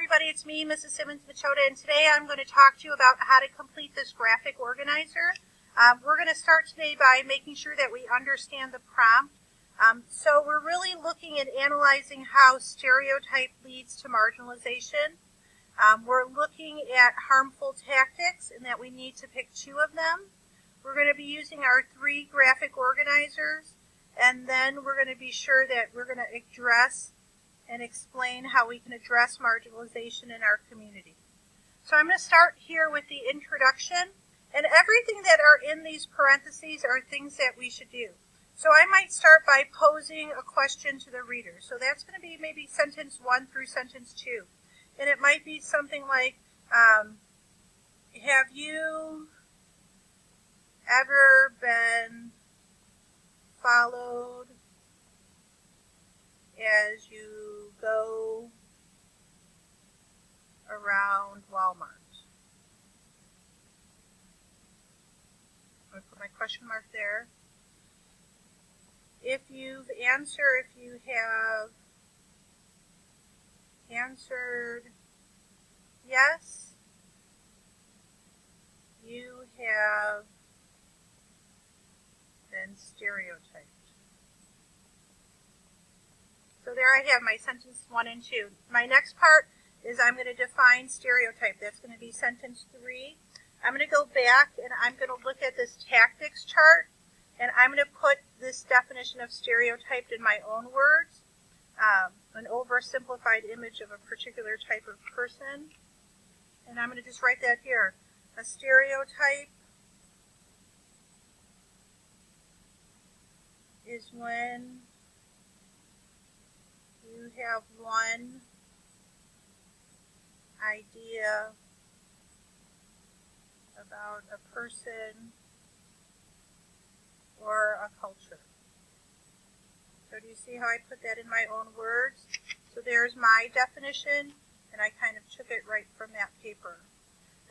everybody, it's me, Mrs. Simmons-Machota, and today I'm going to talk to you about how to complete this graphic organizer. We're going to start today by making sure that we understand the prompt. So we're really looking at analyzing how stereotype leads to marginalization. We're looking at harmful tactics and that we need to pick 2 of them. We're going to be using our 3 graphic organizers, and then we're going to be sure that we're going to address and explain how we can address marginalization in our community. So I'm going to start here with the introduction, and everything that are in these parentheses are things that we should do. So I might start by posing a question to the reader. So that's going to be maybe sentence 1 through sentence 2. And it might be something like, have you ever been followed as you go around Walmart? I'm going to put my question mark there. If you have answered yes, you have been stereotyped. So there I have my sentence 1 and 2. My next part is I'm going to define stereotype. That's going to be sentence 3. I'm going to go back and I'm going to look at this tactics chart, and I'm going to put this definition of stereotyped in my own words, an oversimplified image of a particular type of person. And I'm going to just write that here. A stereotype is when you have one idea about a person or a culture. So do you see how I put that in my own words? So there's my definition, and I kind of took it right from that paper.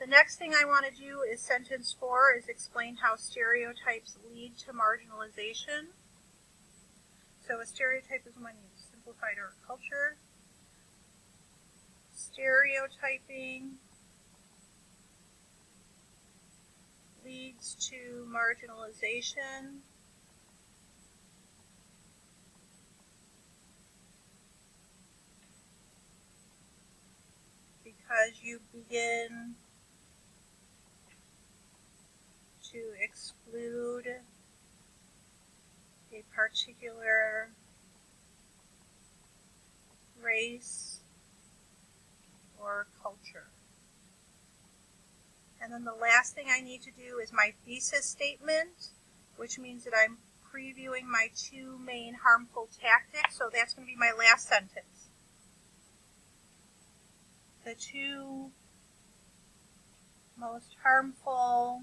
The next thing I want to do is sentence 4 is explain how stereotypes lead to marginalization. So a stereotype is when you simplified our culture. Stereotyping leads to marginalization because you begin to exclude a particular race or culture. And then the last thing I need to do is my thesis statement, which means that I'm previewing my 2 main harmful tactics. So that's going to be my last sentence. The 2 most harmful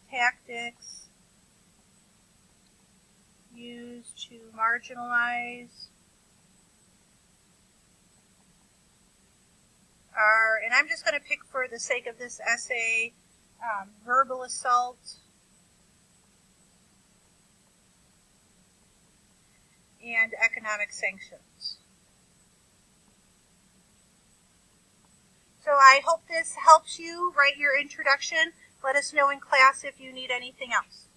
tactics used to marginalize are, and I'm just going to pick for the sake of this essay, verbal assault and economic sanctions. So I hope this helps you write your introduction. Let us know in class if you need anything else.